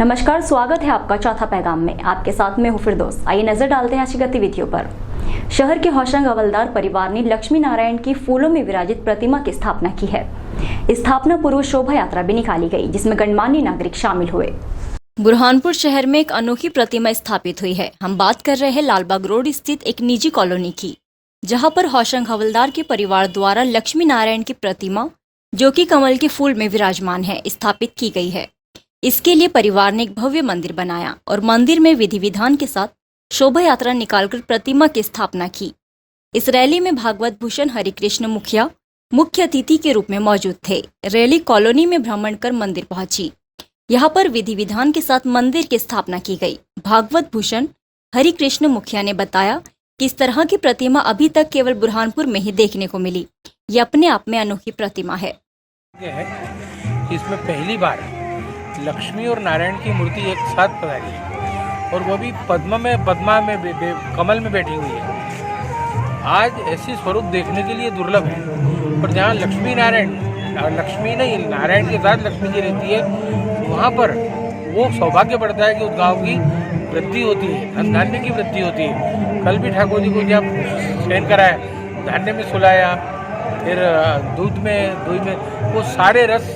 नमस्कार, स्वागत है आपका चौथा पैगाम में। आपके साथ में हूँ फिरदौस। आइए नजर डालते हैं आज की गतिविधियों पर। शहर के होशंग हवलदार परिवार ने लक्ष्मी नारायण की फूलों में विराजित प्रतिमा की स्थापना की है। स्थापना पूर्व शोभा यात्रा भी निकाली गई, जिसमें गणमान्य नागरिक शामिल हुए। बुरहानपुर शहर में एक अनोखी प्रतिमा स्थापित हुई है। हम बात कर रहे हैं लालबाग रोड स्थित एक निजी कॉलोनी की, जहां पर होशंग हवलदार के परिवार द्वारा लक्ष्मी नारायण की प्रतिमा, जो कि कमल के फूल में विराजमान है, स्थापित की गई है। इसके लिए परिवार ने एक भव्य मंदिर बनाया और मंदिर में विधि विधान के साथ शोभा यात्रा निकालकर प्रतिमा की स्थापना की। इस रैली में भागवत भूषण हरिकृष्ण मुखिया मुख्य अतिथि के रूप में मौजूद थे। रैली कॉलोनी में भ्रमण कर मंदिर पहुंची। यहाँ पर विधि विधान के साथ मंदिर की स्थापना की गई। भागवत भूषण हरिकृष्ण मुखिया ने बताया कि इस तरह की प्रतिमा अभी तक केवल बुरहानपुर में ही देखने को मिली। ये अपने आप में अनोखी प्रतिमा है। इसमें पहली बार लक्ष्मी और नारायण की मूर्ति एक साथ पधारी है और वो भी पद्मा में कमल में बैठी हुई है। आज ऐसी स्वरूप देखने के लिए दुर्लभ है। पर जहाँ लक्ष्मी नहीं, नारायण के साथ लक्ष्मी जी रहती है, वहाँ पर वो सौभाग्य बढ़ता है कि उस गाँव की वृद्धि होती है, धन धान्य की वृद्धि होती है। कल भी ठाकुर जी को जब स्नान कराया, धान्य में सुलाया, फिर दूध में वो सारे रस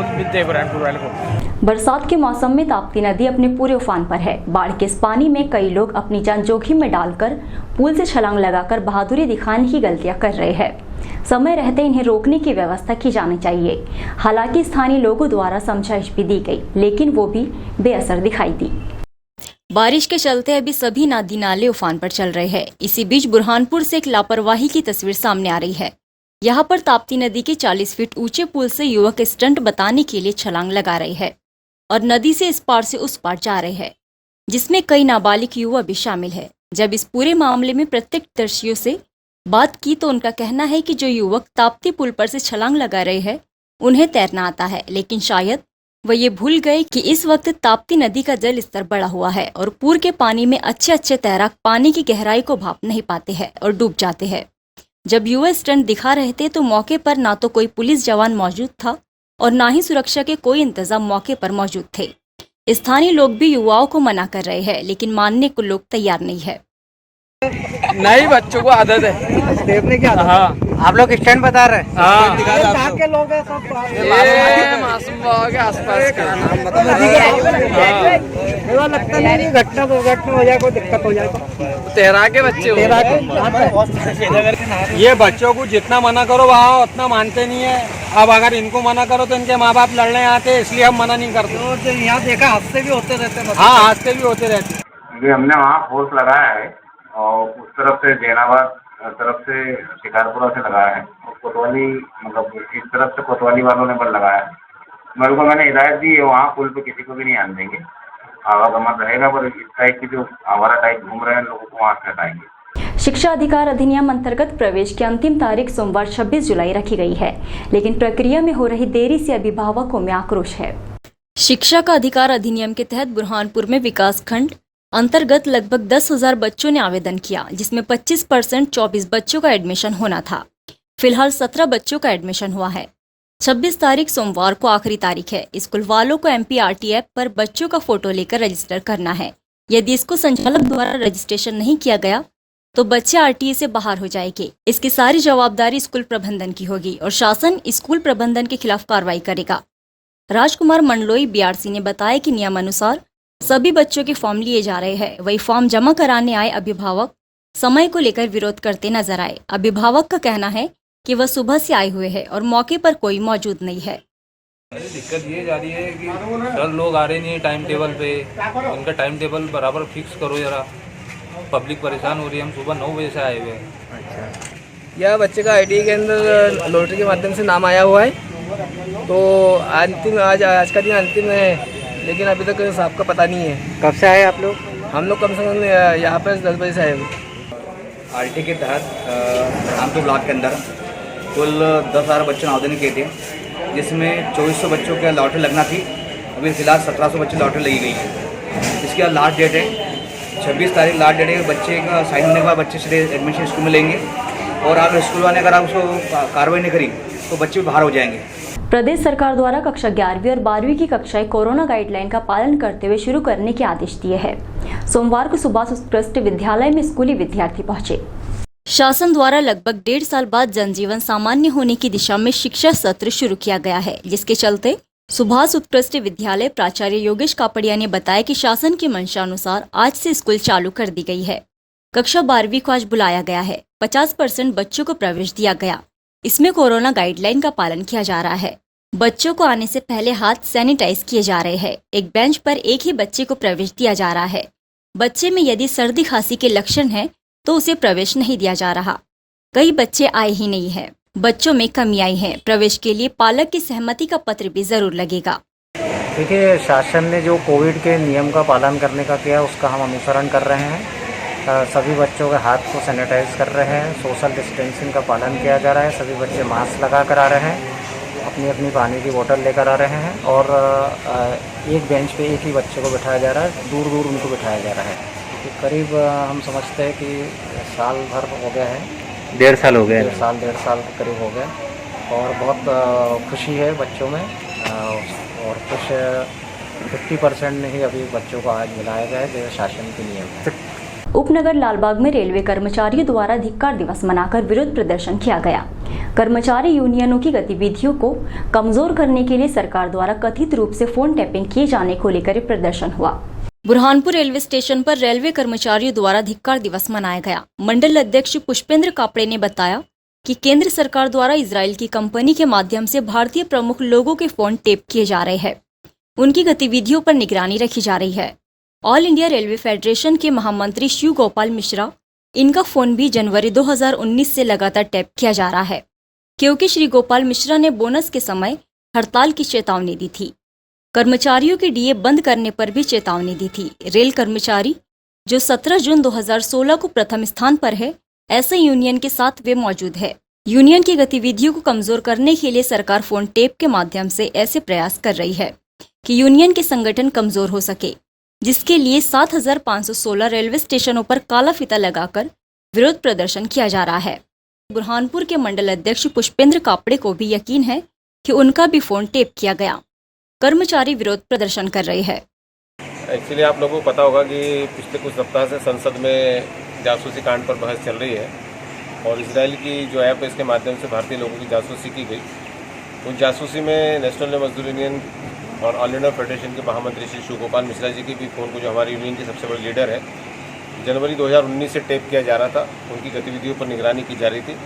मिलते हैं बुरहानपुर वाले को। बरसात के मौसम में ताप्ती नदी अपने पूरे उफान पर है। बाढ़ के इस पानी में कई लोग अपनी जान जोखिम में डालकर पुल से छलांग लगाकर बहादुरी दिखाने की गलतियां कर रहे हैं। समय रहते इन्हें रोकने की व्यवस्था की जानी चाहिए। हालांकि स्थानीय लोगों द्वारा समझाइश भी दी गई, लेकिन वो भी बेअसर दिखाई दी। बारिश के चलते अभी सभी नदी नाले उफान पर चल रहे हैं। इसी बीच बुरहानपुर से एक लापरवाही की तस्वीर सामने आ रही है। यहाँ पर ताप्ती नदी के 40 फीट ऊंचे पुल से युवक स्टंट बताने के लिए छलांग लगा रहे हैं और नदी से इस पार से उस पार जा रहे हैं, जिसमें कई नाबालिग युवा भी शामिल है। जब इस पूरे मामले में प्रत्यक्षदर्शियों से बात की तो उनका कहना है कि जो युवक ताप्ती पुल पर से छलांग लगा रहे हैं, उन्हें तैरना आता है, लेकिन शायद वह ये भूल गए कि इस वक्त ताप्ती नदी का जल स्तर बढ़ा हुआ है और पूर के पानी में अच्छे तैराक पानी की गहराई को भाप नहीं पाते हैं और डूब जाते हैं। जब युवा स्टंट दिखा रहे थे तो मौके पर ना तो कोई पुलिस जवान मौजूद था और ना ही सुरक्षा के कोई इंतजाम मौके पर मौजूद थे। स्थानीय लोग भी युवाओं को मना कर रहे हैं, लेकिन मानने को लोग तैयार नहीं है। नहीं, बच्चों को आदत है देखने की आदत। हाँ, आप लोग स्टैंड बता रहे हैं। हाँ, के लोग हैं सब। ये मासूम बाबा के आसपास का लगता नहीं घटना हो जाए, कोई दिक्कत हो जाए तो तैरा के बच्चे ये बच्चों को जितना मना करो वहाँ उतना मानते नहीं है। अब अगर इनको मना करो तो इनके माँ बाप लड़ने आते हैं, इसलिए हम मना नहीं करते। तो यहाँ देखा हादसे भी होते रहते हैं। हाँ, हादसे भी होते रहते हैं। ये हमने वहाँ फोर्स लगाया है और उस तरफ से जैनाबाद तरफ से शिकारपुरा से लगाया है और कोतवाली, मतलब इस तरफ से कोतवाली वालों ने बल लगाया है। मेरे को मैंने हिदायत दी है वहाँ पुल पे किसी को भी नहीं आने देंगे। आवागमन रहेगा, पर इस टाइप की जो आवारा टाइप घूम रहे हैं लोगों को वहाँ से हटाएंगे। शिक्षा अधिकार अधिनियम अंतर्गत प्रवेश की अंतिम तारीख सोमवार 26 जुलाई रखी गई है, लेकिन प्रक्रिया में हो रही देरी से अभिभावकों में आक्रोश है। शिक्षा का अधिकार अधिनियम के तहत बुरहानपुर में विकास खंड अंतर्गत लगभग 10,000 बच्चों ने आवेदन किया, जिसमें 25% 24 बच्चों का एडमिशन होना था। फिलहाल 17 बच्चों का एडमिशन हुआ है। 26 तारीख सोमवार को आखिरी तारीख है। स्कूल वालों को MPRT ऐप पर बच्चों का फोटो लेकर रजिस्टर करना है। यदि इसको संचालक द्वारा रजिस्ट्रेशन नहीं किया गया तो बच्चे RTA से बाहर हो जाएंगे। इसकी सारी जवाबदारी स्कूल प्रबंधन की होगी और शासन स्कूल प्रबंधन के खिलाफ कार्रवाई करेगा। राजकुमार मंडलोई BRC ने बताया कि नियमानुसार सभी बच्चों के फॉर्म लिए जा रहे हैं। वही फॉर्म जमा कराने आए अभिभावक समय को लेकर विरोध करते नजर आए। अभिभावक का कहना है कि वह सुबह से आए हुए हैं और मौके पर कोई मौजूद नहीं है। अरे दिक्कत ये जा रही है कि सर लोग आ रहे नहीं है टाइम टेबल पे। उनका टाइम टेबल बराबर फिक्स करो जरा, पब्लिक परेशान हो रही है। हम सुबह 9 बजे से आए हुए हैं। अच्छा, यह बच्चे का ITA के अंदर लॉटरी के माध्यम से नाम आया हुआ है, तो आज का दिन अंतिम है, लेकिन अभी तक साहब का पता नहीं है। कब से आए आप लोग? हम लोग कम से कम यहाँ पर 10 बजे से आए हुए। RTA के तहत रामपुर ब्लॉक के अंदर कुल 10,000 बच्चों ने आवेदन किए थे, जिसमें 2400 बच्चों का लॉटरी लगना थी। अभी फिलहाल 1700 बच्चे लॉटरी लगी गई है। इसके बाद लास्ट डेट है 26 तारीख। लास्ट डेट है, बच्चे का साइन होने के बाद बच्चे सीधे एडमिशन स्कूल में लेंगे। और आप स्कूल वाले अगर आप उसको कार्रवाई नहीं करी तो बच्चे बाहर हो जाएंगे। प्रदेश सरकार द्वारा कक्षा 11वीं और 12वीं की कक्षाएं कोरोना गाइडलाइन का पालन करते हुए शुरू करने के आदेश दिए हैं। सोमवार को सुभाष उत्कृष्ट विद्यालय में स्कूली विद्यार्थी पहुंचे। शासन द्वारा लगभग 1.5 साल बाद जनजीवन सामान्य होने की दिशा में शिक्षा सत्र शुरू किया गया है, जिसके चलते सुभाष उत्कृष्ट विद्यालय प्राचार्य योगेश कापड़िया ने बताया कि शासन की मंशा अनुसार आज से स्कूल चालू कर दी गई है। कक्षा 12वीं को आज बुलाया गया है। 50% बच्चों को प्रवेश दिया गया। इसमें कोरोना गाइडलाइन का पालन किया जा रहा है। बच्चों को आने से पहले हाथ सैनिटाइज किए जा रहे हैं। एक बेंच पर एक ही बच्चे को प्रवेश दिया जा रहा है। बच्चे में यदि सर्दी खांसी के लक्षण हैं तो उसे प्रवेश नहीं दिया जा रहा। कई बच्चे आए ही नहीं है। बच्चों में कमी आई है। प्रवेश के लिए पालक की सहमति का पत्र भी जरूर लगेगा। देखिए, शासन ने जो कोविड के नियम का पालन करने का किया उसका हम अनुसरण कर रहे हैं। सभी बच्चों के हाथ को सैनिटाइज कर रहे हैं। सोशल डिस्टेंसिंग का पालन किया जा रहा है। सभी बच्चे मास्क लगा कर आ रहे हैं। अपनी अपनी पानी की बोतल लेकर आ रहे हैं और एक बेंच पे एक ही बच्चे को बिठाया जा रहा है। दूर दूर उनको बिठाया जा रहा है। तो करीब हम समझते हैं कि साल भर हो गया है। 1.5 साल हो गया। 1.5 साल के करीब हो गया और बहुत खुशी है बच्चों में। और कुछ 50% ही अभी बच्चों को आज मिलाया गया है जो शासन के नियम है। उपनगर लालबाग में रेलवे कर्मचारियों द्वारा धिक्कार दिवस मनाकर विरोध प्रदर्शन किया गया। कर्मचारी यूनियनों की गतिविधियों को कमजोर करने के लिए सरकार द्वारा कथित रूप से फोन टैपिंग किए जाने को लेकर प्रदर्शन हुआ। बुरहानपुर रेलवे स्टेशन पर रेलवे कर्मचारियों द्वारा धिक्कार दिवस मनाया गया। मंडल अध्यक्ष पुष्पेंद्र कापड़े ने बताया कि केंद्र सरकार द्वारा इजराइल की कंपनी के माध्यम से भारतीय प्रमुख लोगों के फोन टेप किए जा रहे हैं। उनकी गतिविधियों पर निगरानी रखी जा रही है। ऑल इंडिया रेलवे फेडरेशन के महामंत्री शिव गोपाल मिश्रा, इनका फोन भी जनवरी 2019 से लगातार टैप किया जा रहा है, क्योंकि श्री गोपाल मिश्रा ने बोनस के समय हड़ताल की चेतावनी दी थी। कर्मचारियों के डीए बंद करने पर भी चेतावनी दी थी। रेल कर्मचारी जो 17 जून 2016 को प्रथम स्थान पर है, ऐसे यूनियन के साथ वे मौजूद है। यूनियन की गतिविधियों को कमजोर करने के लिए सरकार फोन टेप के माध्यम से ऐसे प्रयास कर रही है कि यूनियन के संगठन कमजोर हो सके, जिसके लिए 7516 रेलवे स्टेशनों पर काला फीता लगाकर विरोध प्रदर्शन किया जा रहा है। बुरहानपुर के मंडल अध्यक्ष पुष्पेंद्र कापड़े को भी यकीन है कि उनका भी फोन टेप किया गया। कर्मचारी विरोध प्रदर्शन कर रहे हैं। एक्चुअली आप लोगों को पता होगा कि पिछले कुछ सप्ताह से संसद में जासूसी कांड पर बहस चल रही है और इजराइल की जो ऐप है इसके माध्यम से भारतीय लोगों की जासूसी की गई। उस जासूसी में नेशनल मजदूर यूनियन और ऑल इंडिया फेडरेशन के महामंत्री श्री शिव गोपाल मिश्रा जी की भी फ़ोन को, जो हमारी यूनियन के सबसे बड़े लीडर है, जनवरी 2019 से टेप किया जा रहा था। उनकी गतिविधियों पर निगरानी की जा रही थी।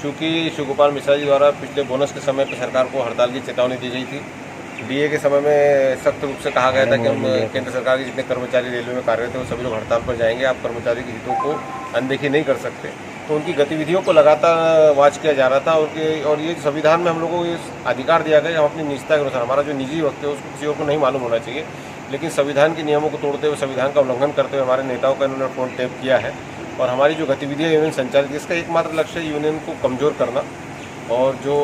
चूँकि शिव गोपाल मिश्रा जी द्वारा पिछले बोनस के समय पर सरकार को हड़ताल की चेतावनी दी गई थी। डीए के समय में सख्त रूप से कहा गया था कि हम केंद्र सरकार के जितने कर्मचारी रेलवे में कार्यरत हैं वो सभी लोग हड़ताल पर जाएंगे, आप कर्मचारी के हितों को अनदेखी नहीं कर सकते। तो उनकी गतिविधियों को लगातार वॉच किया जा रहा था और ये संविधान में हम लोगों को ये अधिकार दिया गया हम अपनी निजता के अनुसार, हमारा जो निजी वक्त है उसको किसी और को नहीं मालूम होना चाहिए, लेकिन संविधान के नियमों को तोड़ते हुए, संविधान का उल्लंघन करते हुए हमारे नेताओं का इन्होंने फोन टेप किया है। और हमारी जो गतिविधियाँ यूनियन संचालित, इसका एकमात्र लक्ष्य है यूनियन को कमज़ोर करना और जो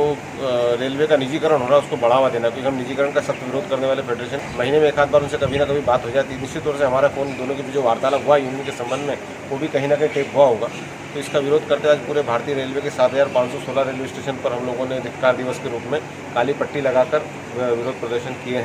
रेलवे का निजीकरण हो रहा है उसको बढ़ावा देना, क्योंकि हम निजीकरण का सख्त विरोध करने वाले फेडरेशन, महीने में एक आध बार उनसे कभी ना कभी बात हो जाती है। निश्चित तौर से हमारा फ़ोन दोनों के बीच जो वार्तालाप हुआ यूनियन के संबंध में वो भी कहीं ना कहीं टेप हुआ होगा। तो इसका विरोध करते आज पूरे भारतीय रेलवे के 7516 रेलवे स्टेशन पर हम लोगों ने धिक्कार दिवस के रूप में काली पट्टी लगाकर विरोध प्रदर्शन किए हैं।